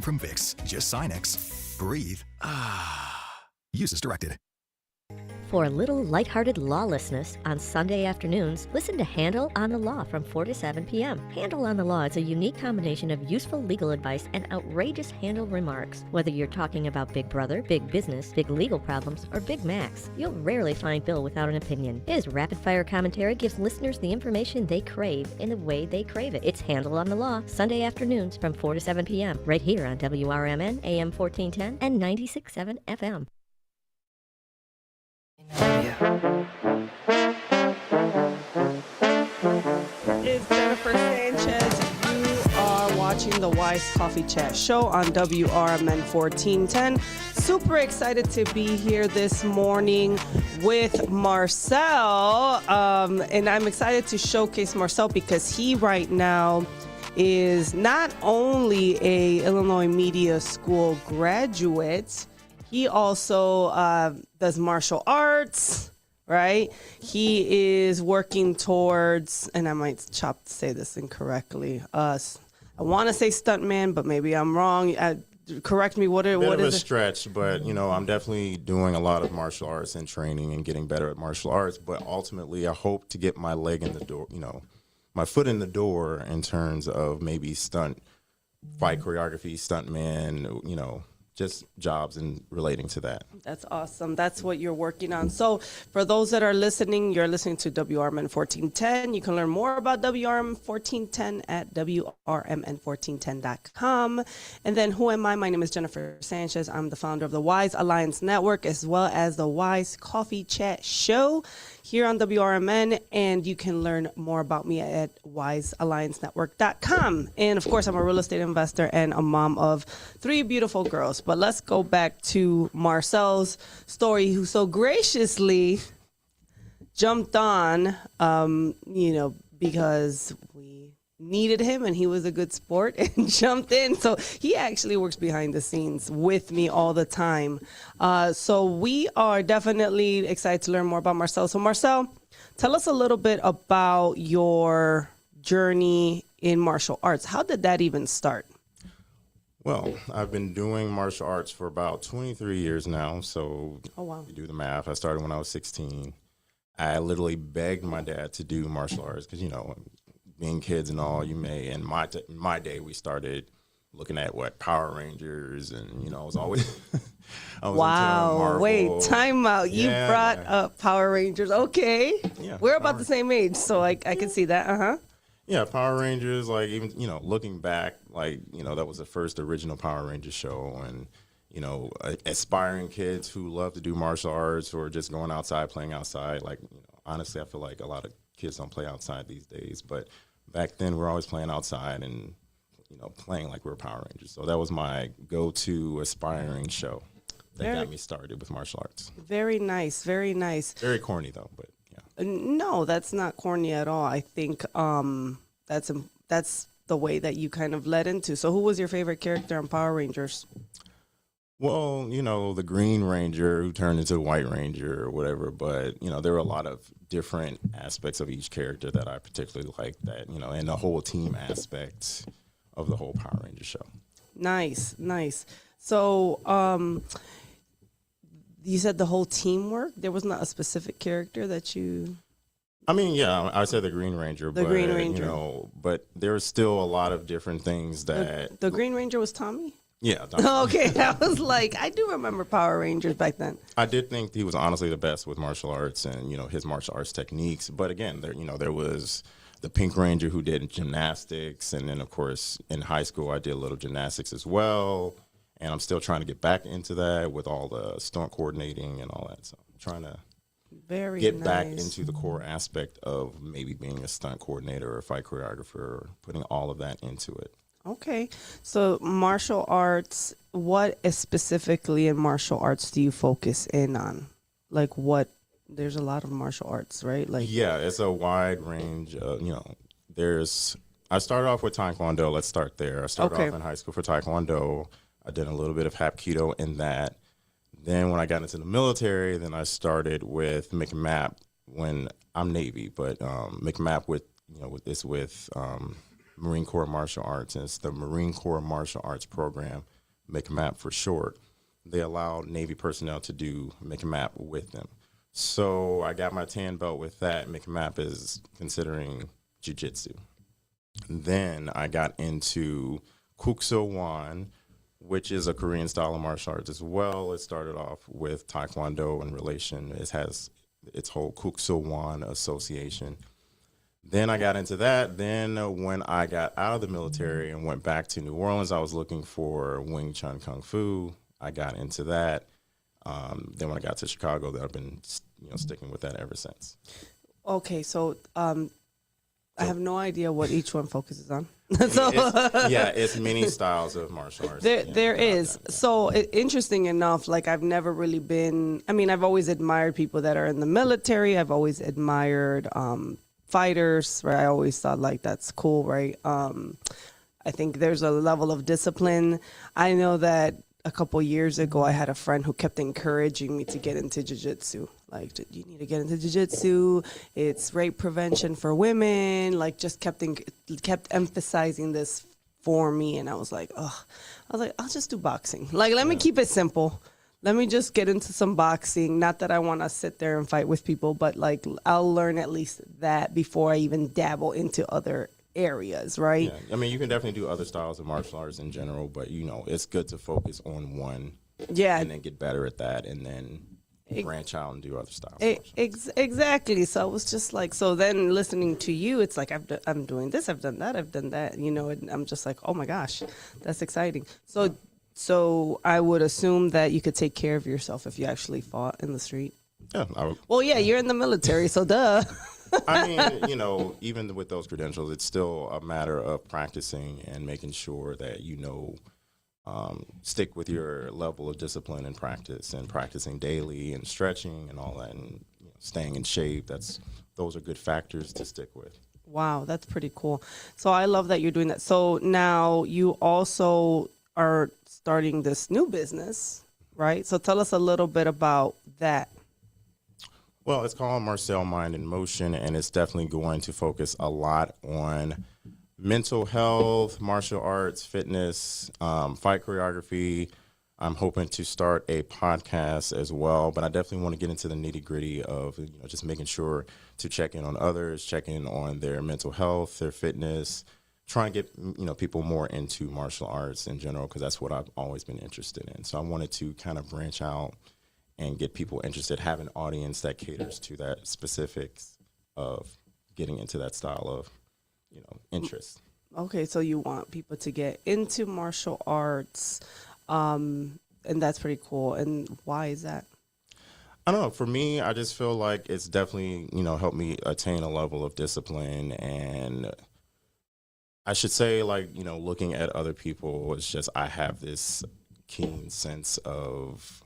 everything from Vicks. Just sign X. Breathe. Ah. Use as directed. For a little lighthearted lawlessness on Sunday afternoons, listen to Handle on the Law from 4 to 7 p.m. Handle on the Law is a unique combination of useful legal advice and outrageous handle remarks. Whether you're talking about Big Brother, big business, big legal problems, or Big Macs, you'll rarely find Bill without an opinion. His rapid-fire commentary gives listeners the information they crave in the way they crave it. It's Handle on the Law, Sunday afternoons from 4 to 7 p.m. right here on WRMN, AM 1410 and 96.7 FM. It's Jennifer Sanchez. You are watching the Wise Coffee Chat Show on WRMN 1410. Super excited to be here this morning with Marcel. And I'm excited to showcase Marcel because he right now is not only a Illinois Media School graduate, he also does martial arts, right? He is working towards, and I might say this incorrectly, I want to say stuntman, but maybe I'm wrong. Correct me. What is a stretch, but I'm definitely doing a lot of martial arts and training and getting better at martial arts. But ultimately, I hope to get my leg in the door, my foot in the door in terms of maybe stunt, fight choreography, stuntman, just jobs and relating to that. That's awesome. That's what you're working on. So for those that are listening, you're listening to WRMN 1410. You can learn more about WRMN 1410 at WRMN1410.com. And then who am I? My name is Jennifer Sanchez. I'm the founder of the Wise Alliance Network as well as the Wise Coffee Chat Show here on WRMN, and you can learn more about me at wisealliancenetwork.com. And of course, I'm a real estate investor and a mom of 3 beautiful girls. But let's go back to Marcel's story, who so graciously jumped on, because we needed him and he was a good sport and jumped in. So he actually works behind the scenes with me all the time. So we are definitely excited to learn more about Marcel. So Marcel, tell us a little bit about your journey in martial arts. How did that even start? Well, I've been doing martial arts for about 23 years now. So oh, wow. You do the math. I started when I was 16. I literally begged my dad to do martial arts because, being kids and all, in my day, we started looking at Power Rangers, and I was always I was wow. into Marvel. Wait, time out. You brought up Power Rangers. Okay. Yeah, we're about the same age, so I can see that. Uh-huh. Yeah, Power Rangers, even looking back, that was the first original Power Rangers show, and aspiring kids who love to do martial arts or just going outside, playing outside. Honestly, I feel like a lot of kids don't play outside these days, but back then we're always playing outside and playing like we were Power Rangers. So that was my go-to aspiring show that got me started with martial arts. Very nice, very nice. Very corny though, but yeah. No, that's not corny at all. I think that's the way that you kind of led into. So who was your favorite character on Power Rangers? Well, the Green Ranger who turned into the White Ranger or whatever, but, there were a lot of different aspects of each character that I particularly liked and the whole team aspect of the whole Power Ranger show. Nice. So, you said the whole teamwork? There was not a specific character that you... I said the Green Ranger. Green Ranger. But there was still a lot of different things that... The Green Ranger was Tommy? Yeah. Okay, I was like, I do remember Power Rangers back then. I did think he was honestly the best with martial arts and, his martial arts techniques. But again, there was the Pink Ranger who did gymnastics. And then, of course, in high school, I did a little gymnastics as well. And I'm still trying to get back into that with all the stunt coordinating and all that. So I'm trying to get back into the core aspect of maybe being a stunt coordinator or a fight choreographer, or putting all of that into it. Okay. So martial arts, what specifically in martial arts do you focus in on? There's a lot of martial arts, right? Yeah, it's a wide range of, I started off with Taekwondo. Let's start there. I started off in high school for Taekwondo. I did a little bit of Hapkido in that. Then when I got into the military, then I started with McMap when I'm Navy, but McMap with Marine Corps Martial Arts, and it's the Marine Corps Martial Arts Program, MCMAP for short. They allow Navy personnel to do MCMAP with them. So I got my tan belt with that. MCMAP is considering jiu-jitsu. Then I got into Kukso Wan, which is a Korean style of martial arts as well. It started off with Taekwondo in relation. It has its whole Kukso Wan association. Then I got into that. Then when I got out of the military and went back to New Orleans, I was looking for Wing Chun Kung Fu. I got into that. Then when I got to Chicago, I've been sticking with that ever since. Okay, so I have no idea what each one focuses on. It's many styles of martial arts. There is. Yeah. So interesting enough, like I've never really been, I've always admired people that are in the military. I've always admired fighters, right? I always thought like that's cool, right? I think there's a level of discipline. I know that a couple years ago, I had a friend who kept encouraging me to get into jiu-jitsu. Like, you need to get into jiu-jitsu. It's rape prevention for women. Like, just kept emphasizing this for me. And I was like, I'll just do boxing. Like, let me keep it simple. Let me just get into some boxing. Not that I want to sit there and fight with people, but like, I'll learn at least that before I even dabble into other areas, right? Yeah. You can definitely do other styles of martial arts in general, but it's good to focus on one, and then get better at that, and then branch out and do other styles. Exactly. So I was just like, so then listening to you, it's like I'm doing this, I've done that, and I'm just like, oh my gosh, that's exciting. So I would assume that you could take care of yourself if you actually fought in the street. Yeah. Well, yeah, you're in the military, so duh. Even with those credentials, it's still a matter of practicing and making sure that stick with your level of discipline and practice, and practicing daily and stretching and all that, and staying in shape. Those are good factors to stick with. Wow, that's pretty cool. So I love that you're doing that. So now you also are starting this new business, right? So tell us a little bit about that. Well, it's called Marcel Mind in Motion, and it's definitely going to focus a lot on mental health, martial arts, fitness, fight choreography. I'm hoping to start a podcast as well, but I definitely want to get into the nitty gritty of just making sure to check in on others, check in on their mental health, their fitness, try and get people more into martial arts in general, because that's what I've always been interested in. So I wanted to kind of branch out and get people interested, have an audience that caters to that specifics of getting into that style of, interest. Okay, so you want people to get into martial arts, and that's pretty cool. And why is that? I don't know. For me, I just feel like it's definitely, helped me attain a level of discipline. And I should say, looking at other people, it's just I have this keen sense of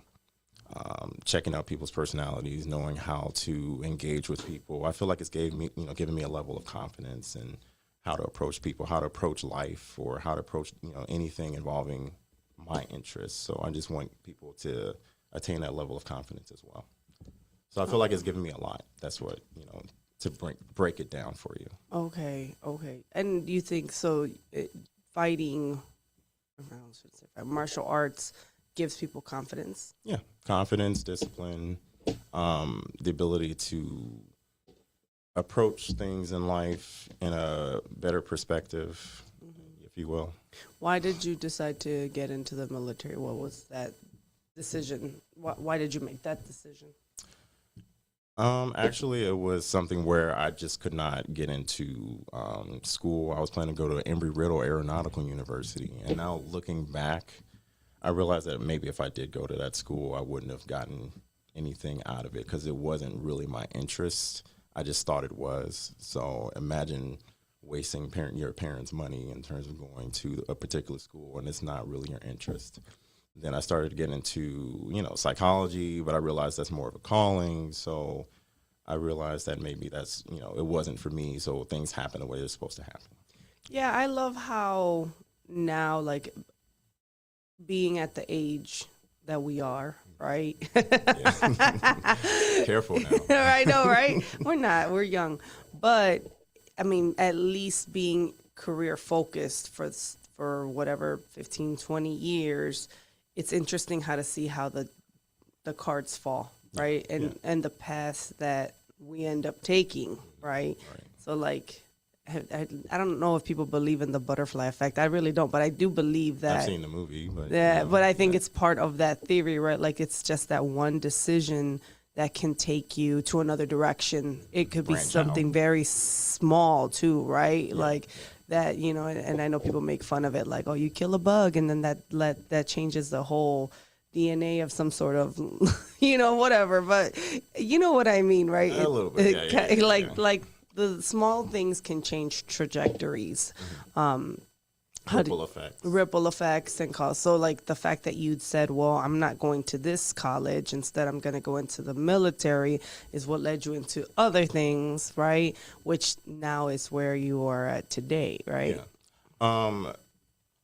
checking out people's personalities, knowing how to engage with people. I feel like it's given me a level of confidence in how to approach people, how to approach life, or how to approach anything involving my interests. So I just want people to attain that level of confidence as well. So I feel like it's given me a lot. That's what to break it down for you. Okay. And you think so? Fighting, martial arts gives people confidence. Yeah, confidence, discipline, the ability to approach things in life in a better perspective, if you will. Why did you decide to get into the military? What was that decision? Why did you make that decision? Actually, it was something where I just could not get into school. I was planning to go to Embry-Riddle Aeronautical University, and now looking back, I realized that maybe if I did go to that school, I wouldn't have gotten anything out of it, because it wasn't really my interest. I just thought it was. So imagine wasting your parents' money in terms of going to a particular school, and it's not really your interest. Then I started to get into, psychology, but I realized that's more of a calling. So I realized that maybe that's, it wasn't for me. So things happen the way they're supposed to happen. Yeah, I love how now, being at the age that we are, right? Careful now. I know, right? We're young. But, at least being career focused for whatever 15, 20 years, it's interesting how to see how the cards fall, right? And the paths that we end up taking, right? So like, I don't know if people believe in the butterfly effect. I really don't, but I do believe that. I've seen the movie, but But I think it's part of that theory, right? Like it's just that one decision that can take you to another direction. It could be Branch something out. very small too, right? Like that, you know, and I know people make fun of it, like, oh, you kill a bug, and then that changes the whole DNA of some sort of, you know, whatever. But you know what I mean, right? A little bit, Like the small things can change trajectories. Ripple effects and cause. So like the fact that you'd said, well, I'm not going to this college, instead I'm going to go into the military, is what led you into other things, right? Which now is where you are at today, right? Yeah.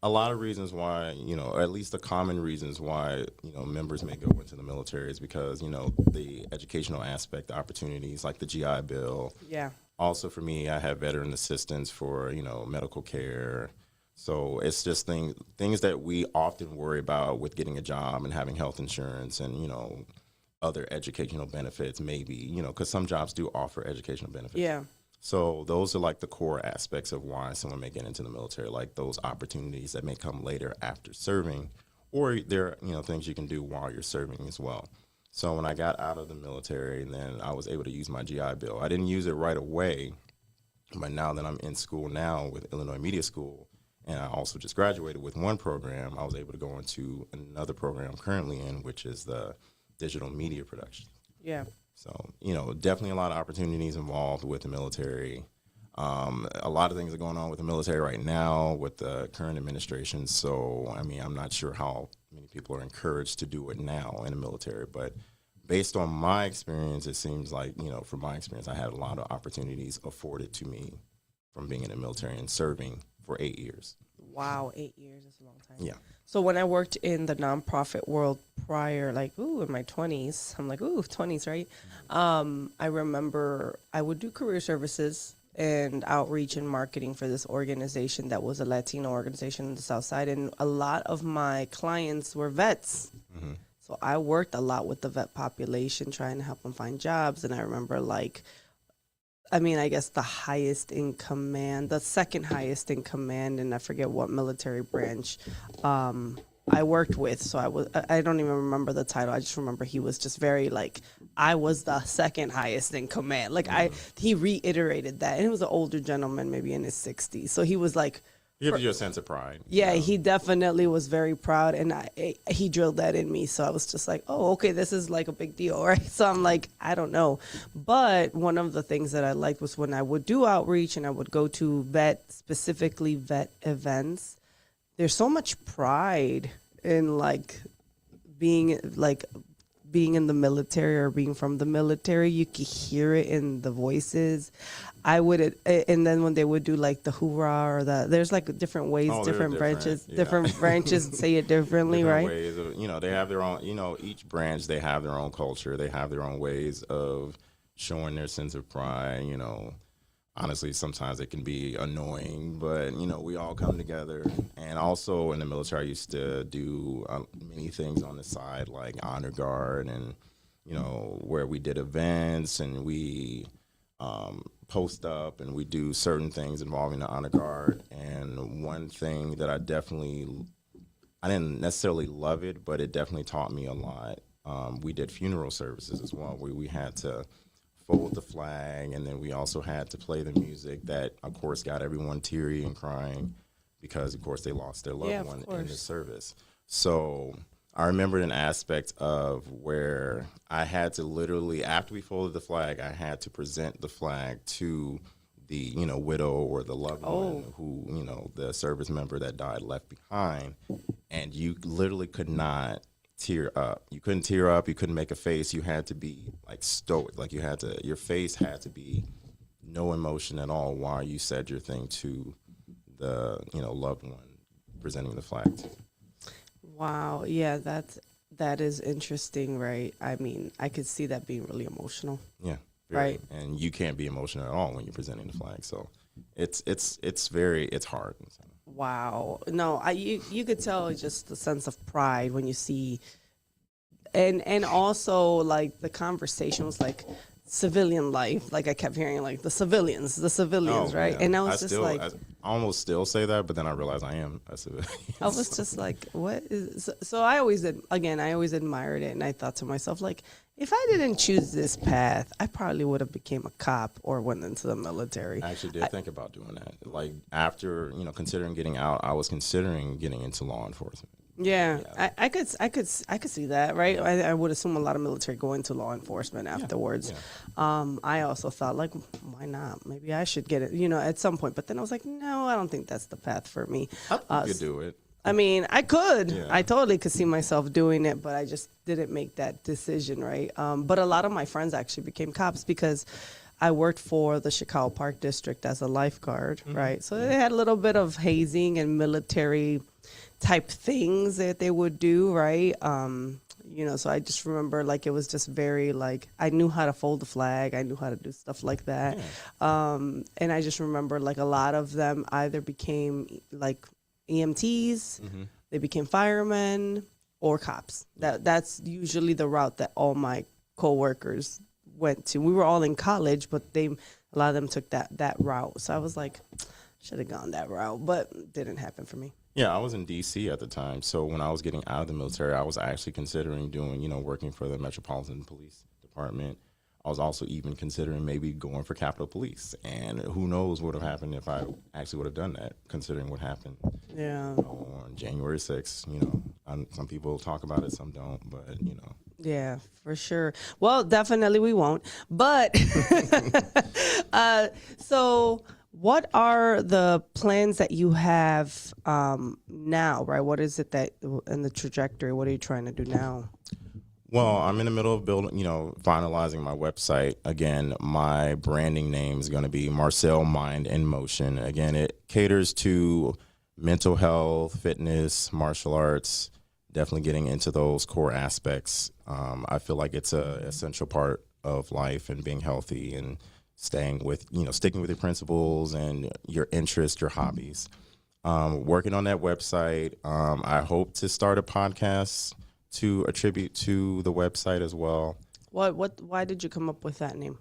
A lot of reasons why, you know, or at least the common reasons why, you know, members may go into the military is because, you know, the educational aspect, the opportunities like the GI Bill. Yeah. Also for me, I have veteran assistance for, you know, medical care. So it's just things that we often worry about with getting a job and having health insurance and, you know, other educational benefits maybe, you know, because some jobs do offer educational benefits. Yeah. So those are like the core aspects of why someone may get into the military, like those opportunities that may come later after serving, or there are, you know, things you can do while you're serving as well. So when I got out of the military, and then I was able to use my GI Bill. I didn't use it right away, but now that I'm in school now with Illinois Media School, and I also just graduated with one program, I was able to go into another program I'm currently in, which is the digital media production. Yeah. So, you know, definitely a lot of opportunities involved with the military. A lot of things are going on with the military right now with the current administration. So, I mean, I'm not sure how many people are encouraged to do it now in the military. But based on my experience, it seems like, you know, from my experience, I had a lot of opportunities afforded to me from being in the military and serving for 8 years. Wow, 8 years is a long time. Yeah. So when I worked in the nonprofit world prior, like, in my 20s, I'm like, 20s, right? I remember I would do career services and outreach and marketing for this organization that was a Latino organization in the South Side. And a lot of my clients were vets. Mm-hmm. So I worked a lot with the vet population, trying to help them find jobs. And I remember, like, I guess the highest in command, the second highest in command, and I forget what military branch I worked with. So I don't even remember the title. I just remember he was just very like, I was the second highest in command. Like he reiterated that. And he was an older gentleman, maybe in his 60s. So he was like, It gives you a sense of pride. yeah, You know? he definitely was very proud, and he drilled that in me. So I was just like, oh, okay, this is like a big deal, right? So I'm like, I don't know. But one of the things that I liked was when I would do outreach and I would go to specifically vet events, there's so much pride in being in the military or being from the military. You could hear it in the voices. And then when they would do like the hoorah or there's like different ways, different branches, yeah. different branches say it differently, Different right? ways of, you know, they have their own, you know, each branch, they have their own culture. They have their own ways of showing their sense of pride, you know. Honestly, sometimes it can be annoying, but, you know, we all come together. And also in the military, I used to do many things on the side, like honor guard and, you know, where we did events and we post up and we do certain things involving the honor guard. And one thing that I didn't necessarily love it, but it definitely taught me a lot. We did funeral services as well, where we had to fold the flag, and then we also had to play the music that, of course, got everyone teary and crying because, of course, they lost their loved one in the service. So I remembered an aspect of where I had to literally, after we folded the flag, I had to present the flag to the, you know, widow or the loved one who, you know, the service member that died left behind, and you literally could not tear up. You couldn't tear up. You couldn't make a face. You had to be like stoic. Like your face had to be no emotion at all while you said your thing to the, you know, loved one presenting the flag to. Wow. Yeah, that is interesting, right? I mean, I could see that being really emotional. Yeah. Right. And you can't be emotional at all when you're presenting the flag. So it's hard. Wow. No, you could tell just the sense of pride when you see, and also like the conversation was like civilian life. Like I kept hearing like the civilians, right? Yeah. And I was just like, I almost still say that, but then I realized I am a civilian. I was just like, what is? So I always I always admired it, and I thought to myself like, if I didn't choose this path, I probably would have became a cop or went into the military. I actually did think about doing that. Like after considering getting out, I was considering getting into law enforcement. Yeah. I could see that, right? I would assume a lot of military go into law enforcement afterwards. Yeah. I also thought like, why not? Maybe I should get it, at some point. But then I was like, no, I don't think that's the path for me. I think you could do it. I mean, I could. Yeah. I totally could see myself doing it, but I just didn't make that decision, right? But a lot of my friends actually became cops because I worked for the Chicago Park District as a lifeguard, right? So they had a little bit of hazing and military type things that they would do, right? So I just remember like it was just very like I knew how to fold the flag, I knew how to do stuff like that, and I just remember like a lot of them either became like EMTs, they became firemen or cops. That's usually the route that all my coworkers went to. We were all in college, but a lot of them took that route. So I was like, should have gone that route, but didn't happen for me. Yeah, I was in D.C. at the time. So when I was getting out of the military, I was actually considering doing, working for the Metropolitan Police Department. I was also even considering maybe going for Capitol Police. And who knows what would have happened if I actually would have done that, considering what happened on January 6th. Some people talk about it, some don't, but, Yeah, for sure. Well, definitely we won't. But so what are the plans that you have now, right? What is it that in the trajectory? What are you trying to do now? Well, I'm in the middle of building, finalizing my website. Again, my branding name is going to be Marcel Mind in Motion. Again, it caters to mental health, fitness, martial arts, definitely getting into those core aspects. I feel like it's an essential part of life and being healthy and staying with, sticking with your principles and your interests, your hobbies. Working on that website. I hope to start a podcast to attribute to the website as well. Why did you come up with that name?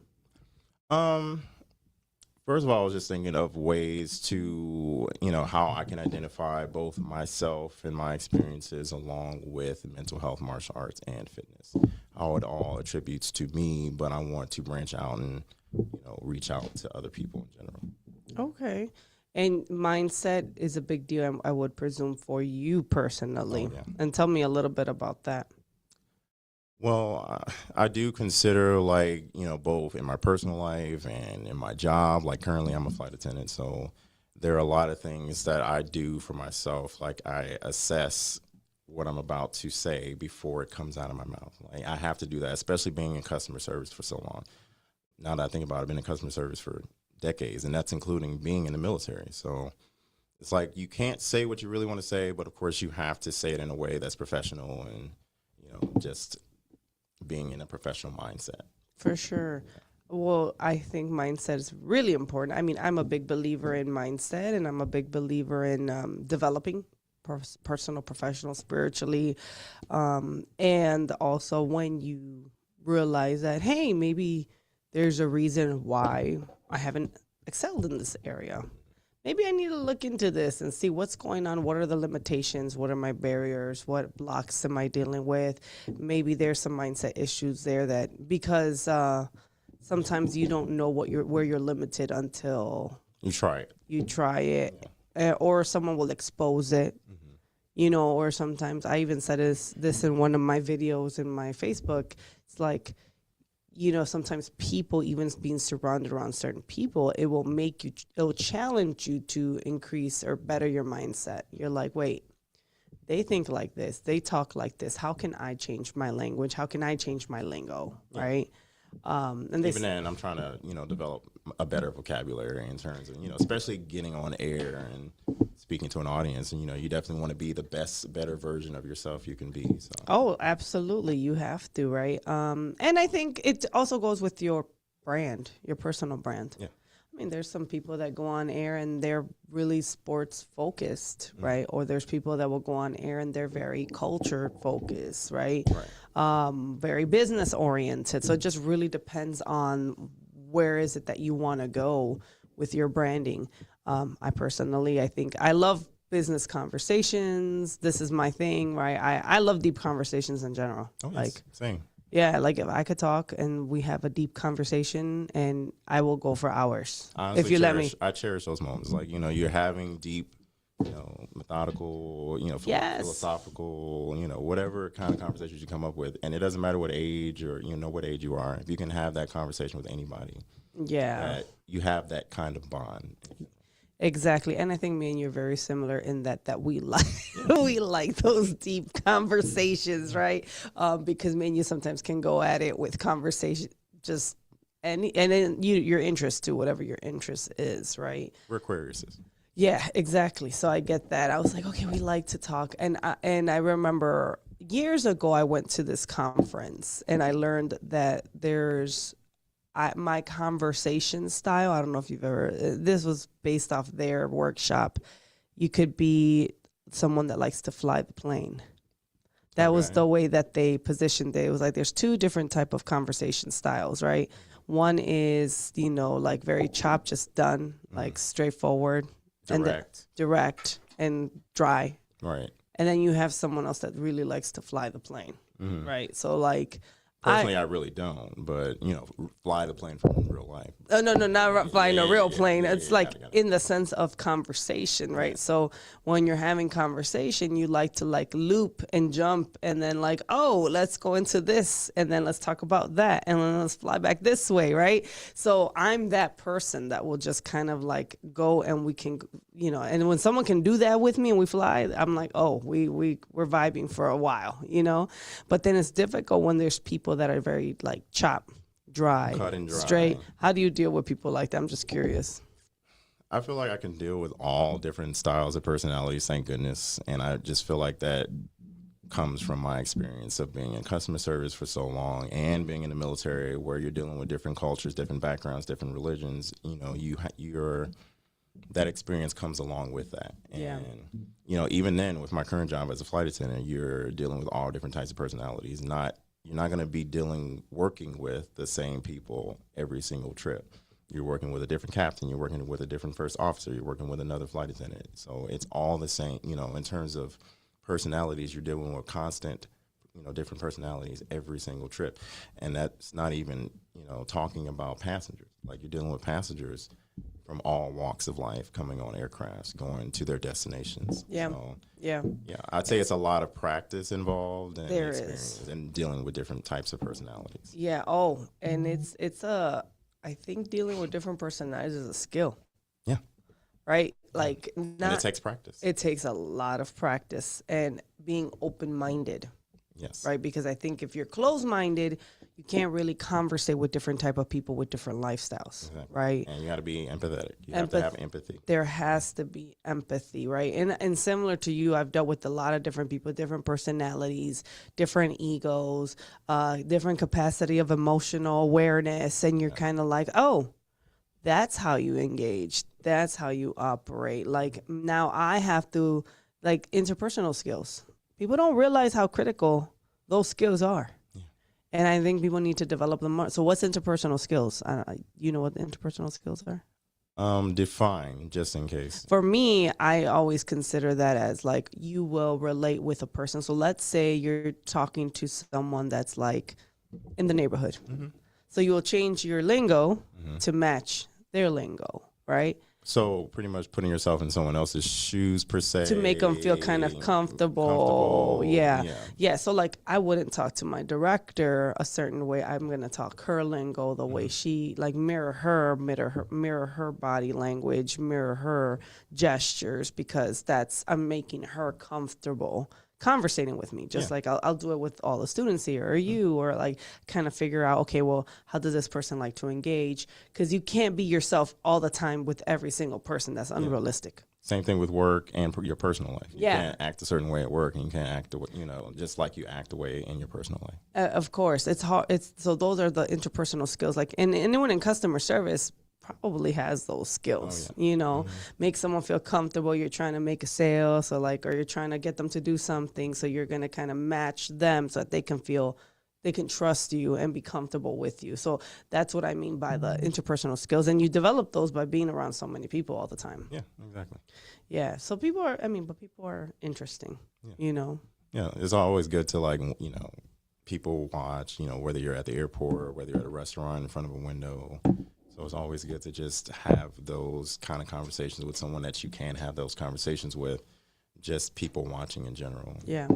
First of all, I was just thinking of ways to, how I can identify both myself and my experiences along with mental health, martial arts, and fitness. How it all attributes to me, but I want to branch out and, reach out to other people in general. Okay. And mindset is a big deal, I would presume, for you personally. Oh, yeah. And tell me a little bit about that. Well, I do consider both in my personal life and in my job. Like currently I'm a flight attendant. So there are a lot of things that I do for myself. Like I assess what I'm about to say before it comes out of my mouth. Like I have to do that, especially being in customer service for so long. Now that I think about it, I've been in customer service for decades, and that's including being in the military. So it's like you can't say what you really want to say, but of course you have to say it in a way that's professional and, just being in a professional mindset. For sure. Well, I think mindset is really important. I mean, I'm a big believer in mindset, and I'm a big believer in developing personal, professional, spiritually. And also when you realize that, hey, maybe there's a reason why I haven't excelled in this area. Maybe I need to look into this and see what's going on. What are the limitations? What are my barriers? What blocks am I dealing with? Maybe there's some mindset issues there that because sometimes you don't know where you're limited until you try it. You try it, or someone will expose it. Or sometimes I even said this in one of my videos in my Facebook. It's like, sometimes people, even being surrounded around certain people, it will challenge you to increase or better your mindset. You're like, wait, they think like this, they talk like this. How can I change my language? How can I change my lingo? Yeah. Right. And even then, I'm trying to, develop a better vocabulary in terms of, especially getting on air and speaking to an audience. And, you definitely want to be the better version of yourself you can be. So. Oh, absolutely. You have to, right? And I think it also goes with your brand, your personal brand. Yeah. I I mean, there's some people that go on air and they're really sports focused, right? Or there's people that will go on air and they're very culture focused, right? Very business oriented. So it just really depends on where is it that you want to go with your branding. I personally, I think I love business conversations. This is my thing, right? I love deep conversations in general. Oh, yes. Like, same. yeah, like if I could talk and we have a deep conversation, and I will go for hours. Honestly, if you let me. I cherish those moments. Like, you're having deep, methodical, philosophical, whatever kind of conversations you come up with. And it doesn't matter what age or, what age you are. If you can have that conversation with anybody, that you have that kind of bond. Exactly. And I think me and you are very similar in that we like we like those deep conversations, right? Because me and you sometimes can go at it with conversation just and then your interest too, whatever your interest is, right? We're Aquariuses. Yeah, exactly. So I get that. I was like, okay, we like to talk. And I remember years ago I went to this conference and I learned that there's my conversation style, I don't know if you've ever, this was based off their workshop. You could be someone that likes to fly the plane. That was the way that they positioned it. It was like there's two different type of conversation styles, right? One is, like very chopped, just done, like straightforward. Direct and dry. Right. And then you have someone else that really likes to fly the plane, right? So like, personally, I really don't, but fly the plane from real life. Oh no, not flying a real plane. Yeah, it's like in the sense of conversation, right? So when you're having conversation, you like to like loop and jump, and then like, oh, let's go into this, and then let's talk about that, and then let's fly back this way, right? So I'm that person that will just kind of like go, and we can, and when someone can do that with me and we fly, I'm like, oh, we're vibing for a while, But then it's difficult when there's people that are very like chop, dry, cut and dry, straight. How do you deal with people like that? I'm just curious. I feel like I can deal with all different styles of personalities, thank goodness. And I just feel like that comes from my experience of being in customer service for so long and being in the military where you're dealing with different cultures, different backgrounds, different religions. That experience comes along with that. And, even then with my current job as a flight attendant, you're dealing with all different types of personalities. You're not going to be working with the same people every single trip. You're working with a different captain. You're working with a different first officer. You're working with another flight attendant. So it's all the same, in terms of personalities, you're dealing with constant, different personalities every single trip. And that's not even, talking about passengers. Like you're dealing with passengers from all walks of life coming on aircrafts, going to their destinations. Yeah. So, yeah. I'd say it's a lot of practice involved and There experience is. and dealing with different types of personalities. Yeah. Oh, and I think dealing with different personalities is a skill. Yeah. Right? Like And it takes practice. It takes a lot of practice and being open-minded. Yes. Right? Because I think if you're closed-minded, you can't really conversate with different type of people with different lifestyles, Exactly. right? And you got to be empathetic. You have to have empathy. There has to be empathy, right? And similar to you, I've dealt with a lot of different people, different personalities, different egos, different capacity of emotional awareness, and you're kind of like, oh, that's how you engage. That's how you operate. Like now I have to, like interpersonal skills. People don't realize how critical those skills are. Yeah. And I think people need to develop them more. So what's interpersonal skills? You know what interpersonal skills are? Define, just in case. For me, I always consider that as like you will relate with a person. So let's say you're talking to someone that's like in the neighborhood. Mm-hmm. So you will change your lingo to match their lingo, right? So pretty much putting yourself in someone else's shoes, per se. To make them feel kind of comfortable. Yeah. So like I wouldn't talk to my director a certain way. I'm going to talk her lingo, the way she, like mirror her body language, mirror her gestures, because I'm making her comfortable conversating with me, just like I'll do it with all the students here or you, or like kind of figure out, okay, well, how does this person like to engage? Because you can't be yourself all the time with every single person. That's unrealistic. Same thing with work and your personal life. You Yeah. can't act a certain way at work, and you can't act, just like you act away in your personal life. Of course, it's hard. So those are the interpersonal skills. Like, and anyone in customer service probably has those skills, Oh, yeah. you know, make someone feel comfortable. You're trying to make a sale. So like, or you're trying to get them to do something. So you're going to kind of match them so that they can feel, they can trust you and be comfortable with you. So that's what I mean by the interpersonal skills. And you develop those by being around so many people all the time. Yeah, exactly. Yeah. So people are, but people are interesting, you know. Yeah, it's always good to, like, you know, people watch, you know, whether you're at the airport or whether you're at a restaurant in front of a window. So it's always good to just have those kind of conversations with someone that you can have those conversations with, just people watching in general. Yeah.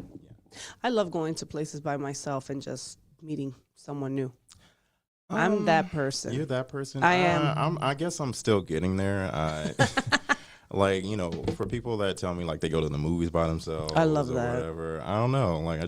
I love going to places by myself and just meeting someone new. I'm that person. You're that person? I am. I guess I'm still getting there. Like, you know, for people that tell me, like, they go to the movies by themselves. I love or that. whatever, I don't know. Like,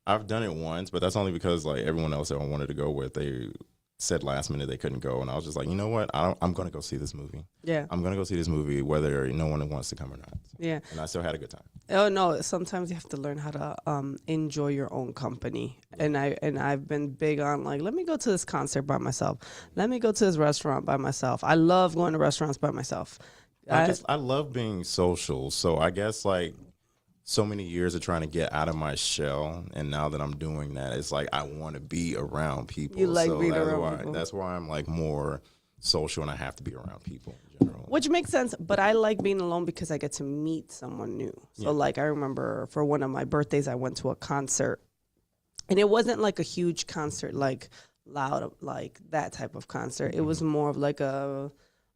I've done it once, but that's only because, like, everyone else that I wanted to go with, they said last minute they couldn't go. And I was just like, you know what? I'm going to go see this movie. Yeah. I'm going to go see this movie whether no one wants to come or not. Yeah. And I still had a good time. Oh no! Sometimes you have to learn how to enjoy your own company, and I've been big on, like, let me go to this concert by myself. Let me go to this restaurant by myself. I love going to restaurants by myself. I love being social. So I guess, like, so many years of trying to get out of my shell, and now that I'm doing that, it's like I want to be around people. You like so being that's around why, people. That's why I'm, like, more social, and I have to be around people in general. Which makes sense, but I like being alone because I get to meet someone new. So, like, I remember for one of my birthdays, I went to a concert, and it wasn't like a huge concert, like loud, like that type of concert. It was more of like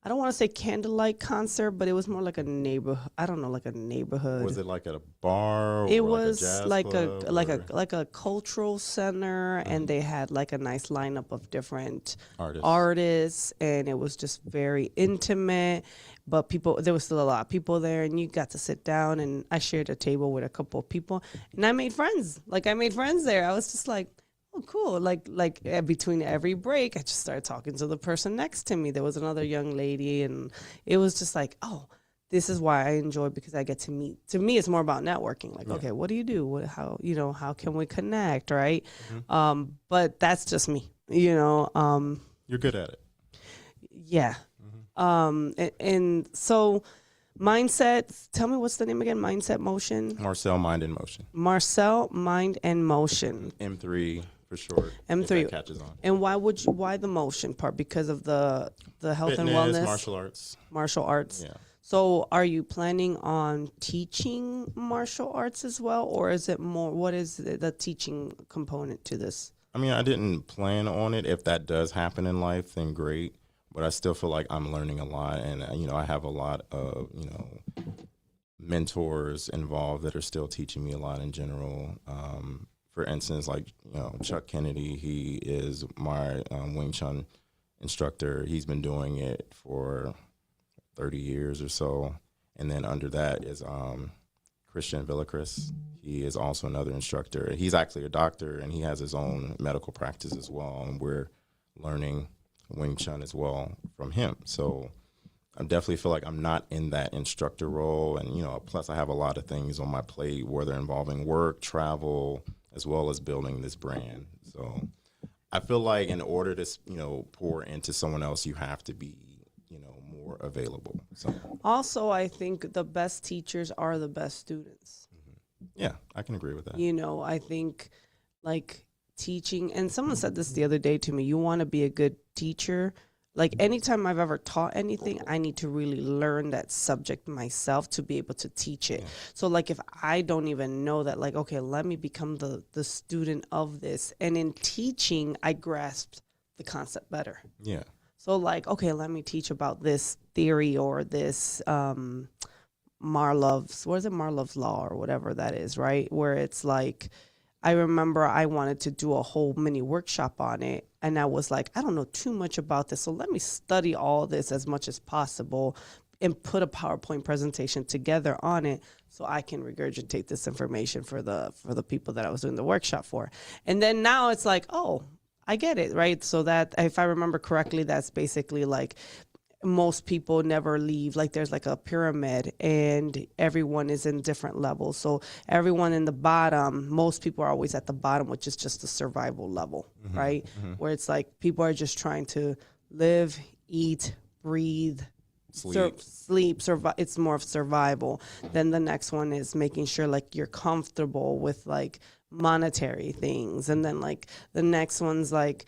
I don't want to say candlelight concert, but it was more like a neighborhood. I don't know, like a neighborhood. Was it like at a bar? It or was like like a cultural center, and they had like a nice lineup of different artists, and it was just very intimate. But there was still a lot of people there, and you got to sit down, and I shared a table with a couple of people, and I made friends. Like, I made friends there. I was just like, oh, cool. Like between every break, I just started talking to the person next to me. There was another young lady, and it was just like, oh, this is why I enjoy, because I get to meet. To me, it's more about networking. Like, okay, what do you do? How can we connect, right? But that's just me, you know. You're good at it. Yeah. And so mindset, tell me, what's the name again? Mindset Motion? Marcel Mind in Motion. Marcel Mind and Motion. M3 for short. M3 if that catches on. And why the motion part? Because of the health Fitness, and wellness, martial arts. Yeah. So are you planning on teaching martial arts as well, or is it more, what is the teaching component to this? I mean, I didn't plan on it. If that does happen in life, then great. But I still feel like I'm learning a lot, and you know, I have a lot of, you know, mentors involved that are still teaching me a lot in general. For instance, like, you know, Chuck Kennedy, he is my Wing Chun instructor. He's been doing it for 30 years or so. And then under that is Christian Villacris. He is also another instructor. He's actually a doctor, and he has his own medical practice as well. And we're learning Wing Chun as well from him. So I definitely feel like I'm not in that instructor role. And, you know, plus I have a lot of things on my plate, whether involving work, travel, as well as building this brand. So I feel like in order to, you know, pour into someone else, you have to be, you know, more available. So also, I think the best teachers are the best students. Yeah, I can agree with that. You know, I think, like, teaching, and someone said this the other day to me, you want to be a good teacher. Like, anytime I've ever taught anything, I need to really learn that subject myself to be able to teach it. Yeah. So, like, if I don't even know that, like, okay, let me become the student of this. And in teaching, I grasped the concept better. Yeah. So, like, okay, let me teach about this theory or this Marlove's law or whatever that is, right? Where it's like, I remember I wanted to do a whole mini workshop on it, and I was like, I don't know too much about this, so let me study all this as much as possible and put a PowerPoint presentation together on it so I can regurgitate this information for the people that I was doing the workshop for. And then now it's like, oh, I get it, right? So that, if I remember correctly, that's basically like, most people never leave. Like, there's like a pyramid, and everyone is in different levels. So everyone in the bottom, most people are always at the bottom, which is just the survival level, right? Where it's like people are just trying to live, eat, breathe, Sleep. It's more of survival. Then the next one is making sure like you're comfortable with like monetary things. And then like the next one's like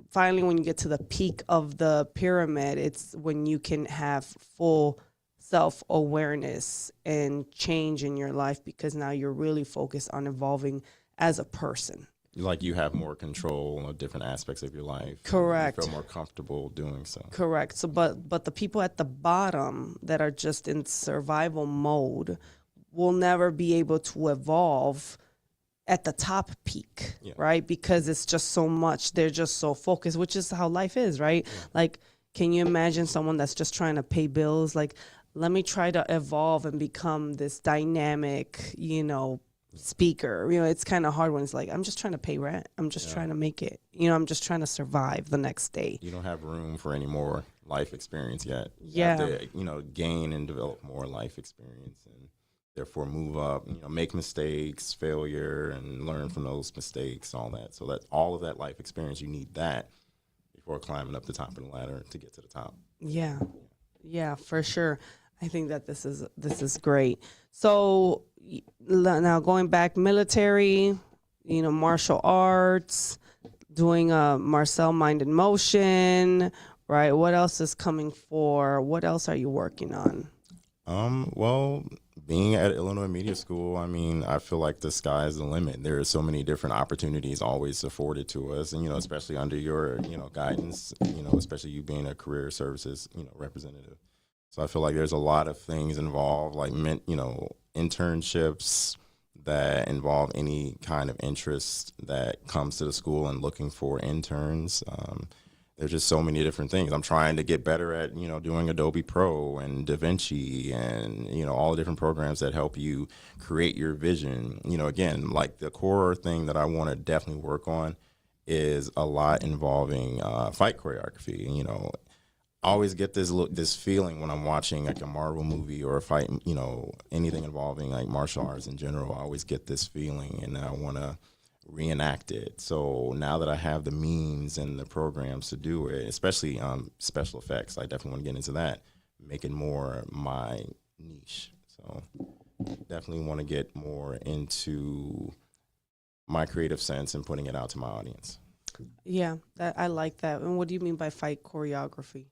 finally when you get to the peak of the pyramid, it's when you can have full self-awareness and change in your life because now you're really focused on evolving as a person. Like you have more control of different aspects of your life. Correct. You feel more comfortable doing so. Correct. So, but the people at the bottom that are just in survival mode will never be able to evolve at the top peak, right? Because it's just so much. They're just so focused, which is how life is, right? Yeah. Like, can you imagine someone that's just trying to pay bills? Like, let me try to evolve and become this dynamic, speaker. It's kind of hard when it's like, I'm just trying to pay rent. I'm just trying to make it. I'm just trying to survive the next day. You don't have room for any more life experience yet. You have to, gain and develop more life experience and therefore move up, make mistakes, failure, and learn from those mistakes, all that. So that all of that life experience, you need that before climbing up the top of the ladder to get to the top. Yeah, for sure. I think that this is great. So now going back, military, martial arts, doing a Marcel Mind in Motion, right? What else is coming for? What else are you working on? Well, being at Illinois Media School, I feel like the sky is the limit. There are so many different opportunities always afforded to us, and, especially under your, guidance, especially you being a career services, representative. So I feel like there's a lot of things involved, like, internships that involve any kind of interest that comes to the school and looking for interns. There's just so many different things. I'm trying to get better at, doing Adobe Pro and DaVinci and, all the different programs that help you create your vision. Again, like the core thing that I want to definitely work on is a lot involving fight choreography. I always get this feeling when I'm watching like a Marvel movie or a fight, anything involving like martial arts in general. I always get this feeling and I want to reenact it. So now that I have the means and the programs to do it, especially special effects, I definitely want to get into that, make it more my niche. So definitely want to get more into my creative sense and putting it out to my audience. Yeah, I like that. And what do you mean by fight choreography?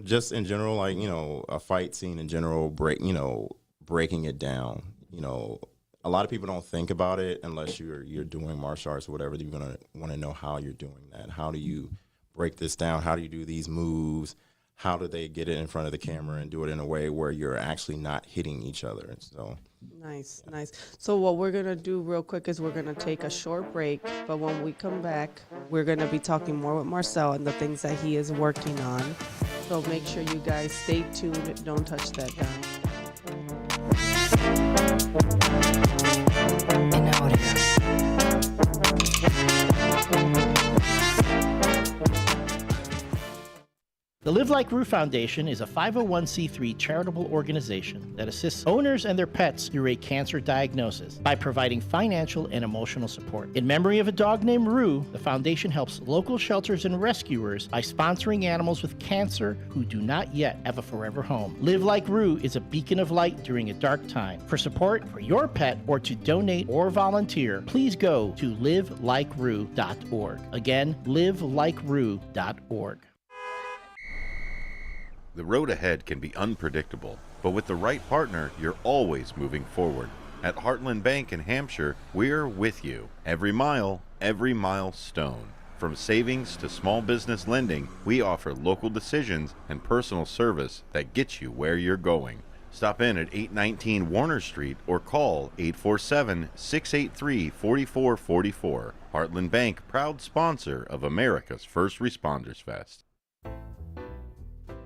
Just in general, like, a fight scene in general, breaking it down. A lot of people don't think about it unless you're doing martial arts or whatever. You're going to want to know how you're doing that. How do you break this down? How do you do these moves? How do they get it in front of the camera and do it in a way where you're actually not hitting each other? So nice. So what we're going to do real quick is we're going to take a short break. But when we come back, we're going to be talking more with Marcel and the things that he is working on. So make sure you guys stay tuned. Don't touch that down. The Live Like Rue Foundation is a 501c3 charitable organization that assists owners and their pets through a cancer diagnosis by providing financial and emotional support. In memory of a dog named Rue, the foundation helps local shelters and rescuers by sponsoring animals with cancer who do not yet have a forever home. Live Like Rue is a beacon of light during a dark time. For support for your pet or to donate or volunteer, please go to livelikeRue.org. Again, livelikeRue.org. The road ahead can be unpredictable, but with the right partner, you're always moving forward. At Heartland Bank in Hampshire, we're with you. Every mile, every milestone. From savings to small business lending, we offer local decisions and personal service that gets you where you're going. Stop in at 819 Warner Street or call 847-683-4444. Heartland Bank, proud sponsor of America's First Responders Fest.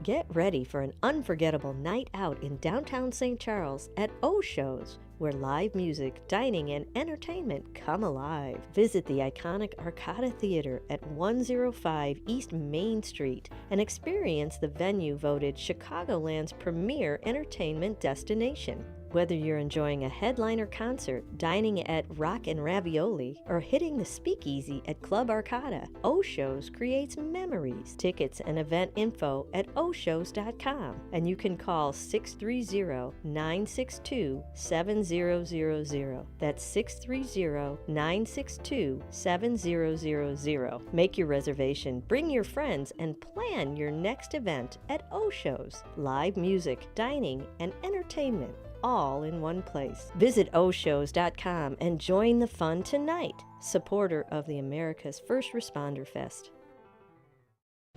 Get ready for an unforgettable night out in downtown St. Charles at O-Shows, where live music, dining, and entertainment come alive. Visit the iconic Arcada Theater at 105 East Main Street and experience the venue voted Chicagoland's premier entertainment destination. Whether you're enjoying a headliner concert, dining at Rock and Ravioli, or hitting the speakeasy at Club Arcada, O-Shows creates memories. Tickets and event info at oshows.com. And you can call 630-962-7000. That's 630-962-7000. Make your reservation, bring your friends, and plan your next event at O-Shows. Live music, dining, and entertainment, all in one place. Visit oshows.com and join the fun tonight. Supporter of the America's First Responder Fest.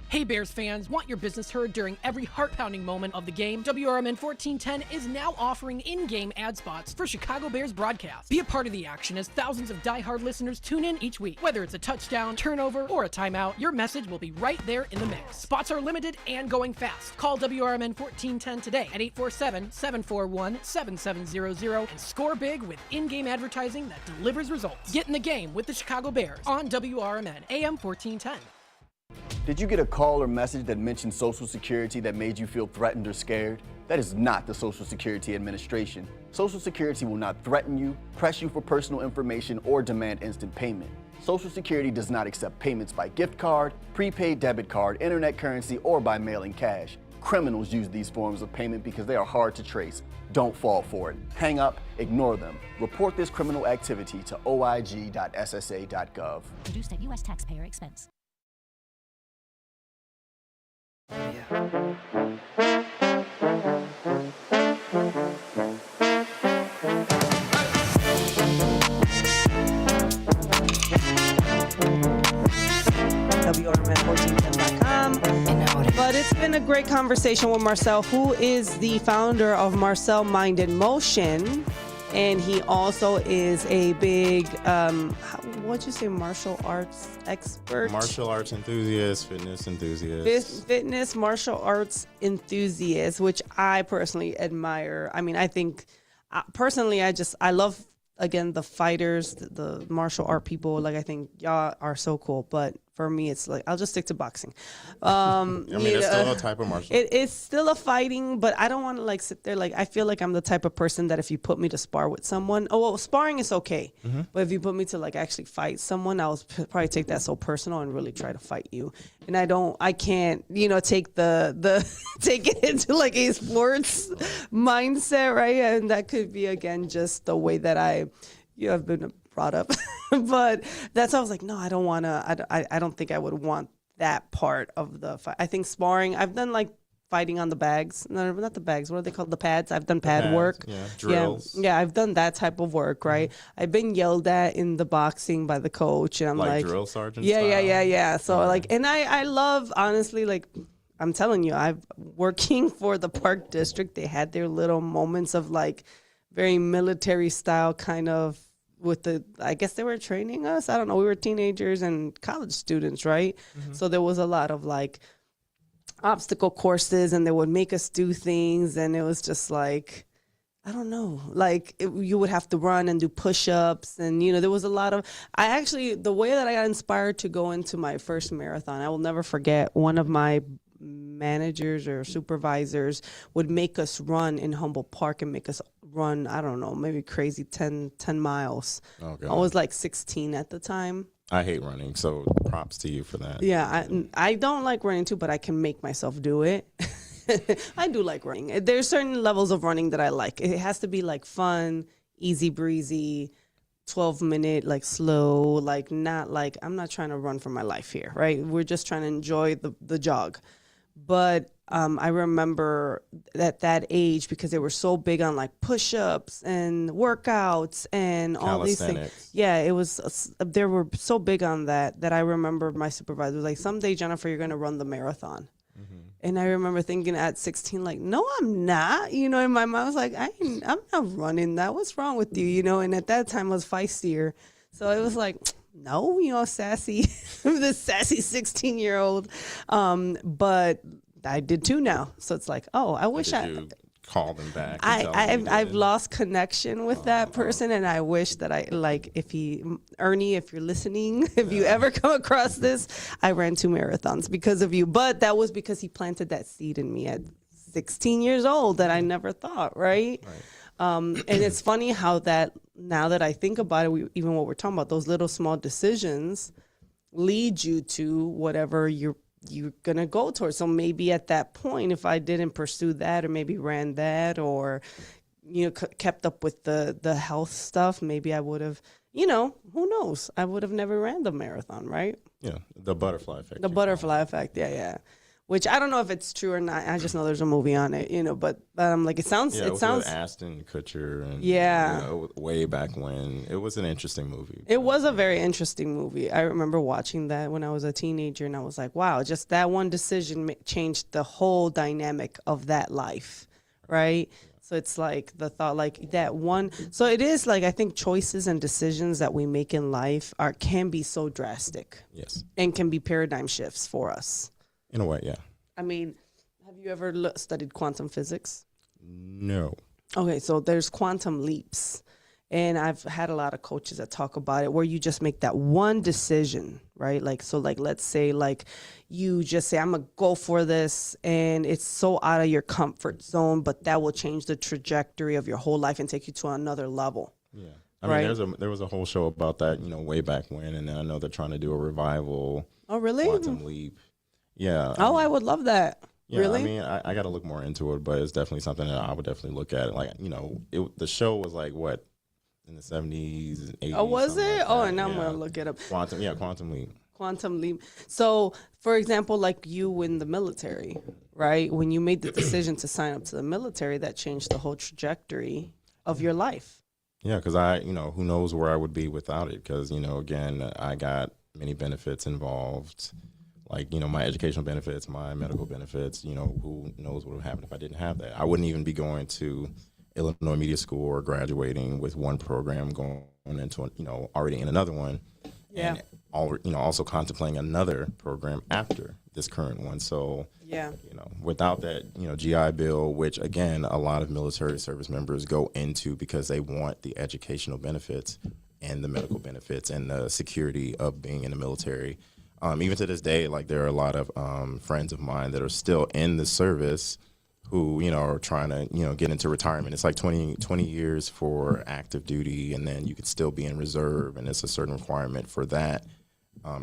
Hey Bears fans, want your business heard during every heart-pounding moment of the game? WRMN 1410 is now offering in-game ad spots for Chicago Bears broadcasts. Be a part of the action as thousands of die-hard listeners tune in each week. Whether it's a touchdown, turnover, or a timeout, your message will be right there in the mix. Spots are limited and going fast. Call WRMN 1410 today at 847-741-7700 and score big with in-game advertising that delivers results. Get in the game with the Chicago Bears on WRMN AM 1410. Did you get a call or message that mentioned Social Security that made you feel threatened or scared? That is not the Social Security Administration. Social Security will not threaten you, press you for personal information, or demand instant payment. Social Security does not accept payments by gift card, prepaid debit card, internet currency, or by mailing cash. Criminals use these forms of payment because they are hard to trace. Don't fall for it. Hang up, ignore them. Report this criminal activity to oig.ssa.gov. Produced at U.S. taxpayer expense. WRMN1410.com. But it's been a great conversation with Marcel, who is the founder of Marcel Mind in Motion. And he also is a big, what'd you say, martial arts expert? Martial arts enthusiast, fitness enthusiast. Fitness, martial arts enthusiast, which I personally admire. I mean, I think, personally, I love, again, the fighters, the martial art people. Like, I think y'all are so cool. But for me, it's like, I'll just stick to boxing. I mean, it's still a type of martial art. It's still a fighting, but I don't want to, like, sit there. Like, I feel like I'm the type of person that if you put me to spar with someone, sparring is okay. Mm-hmm. But if you put me to, like, actually fight someone, I'll probably take that so personal and really try to fight you. And I can't, take take it into, like, a sports mindset, right? And that could be, again, just the way that I've been brought up. But that's why I was like, no, I don't want to, I don't think I would want that part of the fight. I think sparring, I've done like fighting on the bags. No, not the bags. What are they called? The pads. I've done pad work. Yeah, drills. Yeah, I've done that type of work, right? Mm-hmm. I've been yelled at in the boxing by the coach. And I'm like drill sergeant Yeah. So and I love, honestly, like, I'm telling you, working for the Park District, they had their little moments of like very military style kind of, I guess they were training us. I don't know. We were teenagers and college students, right? Mm-hmm. So there was a lot of like obstacle courses and they would make us do things. And it was just like, I don't know, like you would have to run and do push-ups. And, there was a lot of, the way that I got inspired to go into my first marathon, I will never forget one of my managers or supervisors would make us run in Humboldt Park and make us run, I don't know, maybe crazy 10 miles. Okay. I was like 16 at the time. I hate running, so props to you for that. Yeah, I don't like running too, but I can make myself do it. I do like running. There's certain levels of running that I like. It has to be like fun, easy breezy, 12-minute, like slow, like not like, I'm not trying to run for my life here, right? We're just trying to enjoy the jog. But I remember at that age, because they were so big on like push-ups and workouts and all these things. Yeah, it was, they were so big on that I remember my supervisor was like, someday, Jennifer, you're going to run the marathon. Mm-hmm. And I remember thinking at 16, like, no, I'm not. In my mind, I was like, I'm not running that. What's wrong with you? And at that time, I was feistier. So it was like, no, sassy, this sassy 16-year-old. But I did too now. So it's like, I wish you call them back. I've lost connection with that person. And I wish that Ernie, if you're listening, if you ever come across this, I ran 2 marathons because of you. But that was because he planted that seed in me at 16 years old that I never thought, right? And it's funny how that, now that I think about it, even what we're talking about, those little small decisions lead you to whatever you're gonna go towards. So maybe at that point, if I didn't pursue that, or maybe ran that, or kept up with the health stuff, maybe I would have, who knows? I would have never ran the marathon, right? Yeah, the butterfly effect. The butterfly effect, yeah. Which I don't know if it's true or not. I just know there's a movie on it, but I'm like, it sounds. Yeah, it sounds with Ashton Kutcher, and way back when. It was an interesting movie. It was a very interesting movie. I remember watching that when I was a teenager, and I was like, wow, just that one decision changed the whole dynamic of that life, right? So it's like the thought, like that one. So it is like, I think choices and decisions that we make in life can be so drastic. Yes. And can be paradigm shifts for us. In a way, yeah. I mean, have you ever studied quantum physics? No. Okay, so there's quantum leaps. And I've had a lot of coaches that talk about it, where you just make that one decision, right? Like, so like, let's say like you just say, I'm going to go for this, and it's so out of your comfort zone, but that will change the trajectory of your whole life and take you to another level. Yeah. I mean, there was a whole show about that, way back when, and then I know they're trying to do a revival. Oh, really? Quantum leap. Yeah. Oh, I would love that. Yeah, really? I mean, I got to look more into it, but it's definitely something that I would definitely look at. Like, the show was like, what, in the 70s and 80s? Oh, was it? Like and now I'm going to look it up. Quantum leap. Quantum leap. So, for example, like you in the military, right? When you made the decision to sign up to the military, that changed the whole trajectory of your life. Yeah, because who knows where I would be without it? Because, again, I got many benefits involved. Like, my educational benefits, my medical benefits, who knows what would happen if I didn't have that. I wouldn't even be going to Illinois Media School or graduating with one program, going into, already in another one. Yeah. And, also contemplating another program after this current one. So, yeah, without that, GI Bill, which, again, a lot of military service members go into because they want the educational benefits and the medical benefits and the security of being in the military. Even to this day, like, there are a lot of friends of mine that are still in the service who, are trying to, get into retirement. It's like 20 years for active duty, and then you could still be in reserve, and it's a certain requirement for that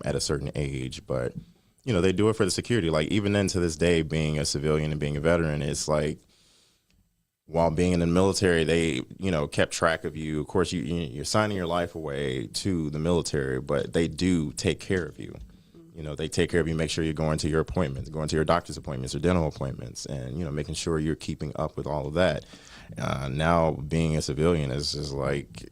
at a certain age. But, they do it for the security. Like, even then to this day, being a civilian and being a veteran, it's like, while being in the military, they, kept track of you. Of course, you're signing your life away to the military, but they do take care of you. They take care of you, make sure you're going to your appointments, going to your doctor's appointments or dental appointments, and, making sure you're keeping up with all of that. Now, being a civilian is just like,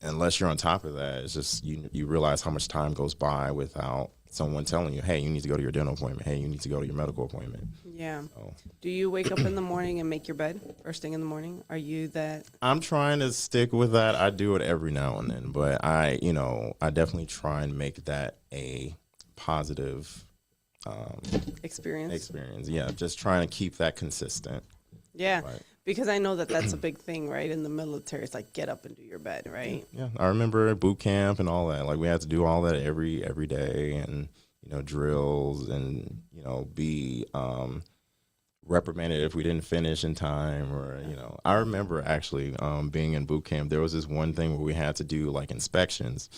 unless you're on top of that, it's just you realize how much time goes by without someone telling you, hey, you need to go to your dental appointment. Hey, you need to go to your medical appointment. Yeah. So. Do you wake up in the morning and make your bed first thing in the morning? Are you that? I'm trying to stick with that. I do it every now and then, but I definitely try and make that a positive experience. Yeah, just trying to keep that consistent. Yeah, right. Because I know that's a big thing, right? In the military, it's like get up and do your bed, right? Yeah, I remember boot camp and all that. Like, we had to do all that every day, and drills, and be reprimanded if we didn't finish in time, or I remember actually being in boot camp. There was this one thing where we had to do like inspections,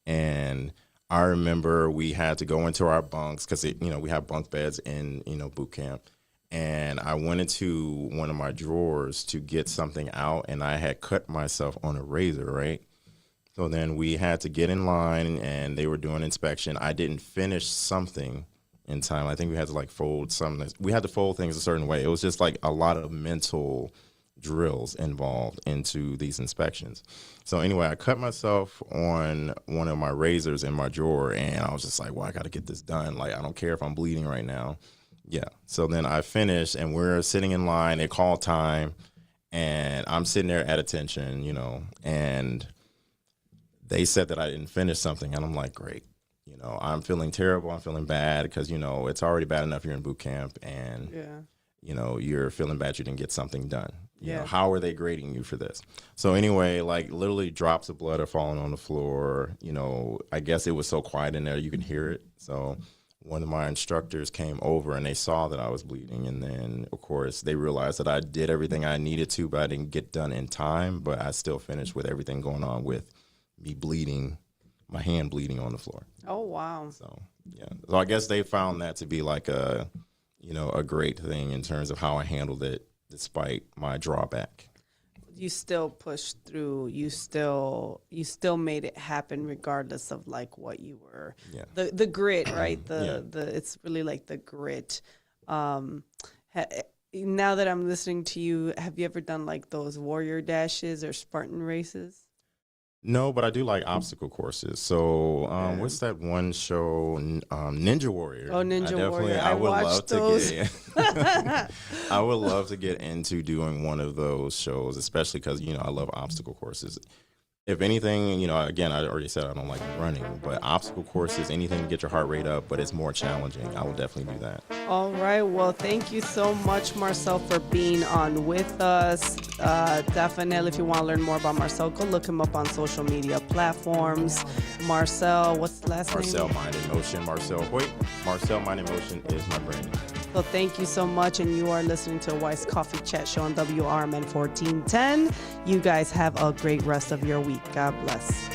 and I remember we had to go into our bunks because, we have bunk beds in, boot camp. And I went into one of my drawers to get something out, and I had cut myself on a razor, right? So then we had to get in line, and they were doing inspection. I didn't finish something in time. I think we had to fold something. We had to fold things a certain way. It was just like a lot of mental drills involved into these inspections. So anyway, I cut myself on one of my razors in my drawer, and I was just like, well, I got to get this done. Like, I don't care if I'm bleeding right now. Yeah. So then I finished, and we're sitting in line. They call time, and I'm sitting there at attention, and they said that I didn't finish something, and I'm like, great. I'm feeling terrible. I'm feeling bad because, it's already bad enough you're in boot camp, and, you're feeling bad you didn't get something done. How are they grading you for this? So anyway, literally drops of blood are falling on the floor. I guess it was so quiet in there you can hear it. So one of my instructors came over and they saw that I was bleeding. And then, of course, they realized that I did everything I needed to, but I didn't get done in time. But I still finished with everything going on with me bleeding, my hand bleeding on the floor. Oh, wow. So, yeah. So I guess they found that to be like a great thing in terms of how I handled it despite my drawback. You still pushed through. You still made it happen regardless of like what you were. Yeah. The grit, right? The it's really like the grit. Now that I'm listening to you, have you ever done like those warrior dashes or Spartan races? No, but I do like obstacle courses. So, what's that one show? Ninja Warrior. Oh, Ninja Warrior. I would watched love those. to get. I would love to get into doing one of those shows, especially because I love obstacle courses. If anything, again, I already said I don't like running, but obstacle courses, anything to get your heart rate up, but it's more challenging. I will definitely do that. All right. Well, thank you so much, Marcel, for being on with us. Definitely, if you want to learn more about Marcel, go look him up on social media platforms. Marcel, what's the last name? Marcel Mind in Motion. Marcel Hoyt. Marcel Mind in Motion is my brand. So thank you so much, and you are listening to a Weiss Coffee Chat Show on WRMN 1410. You guys have a great rest of your week. God bless.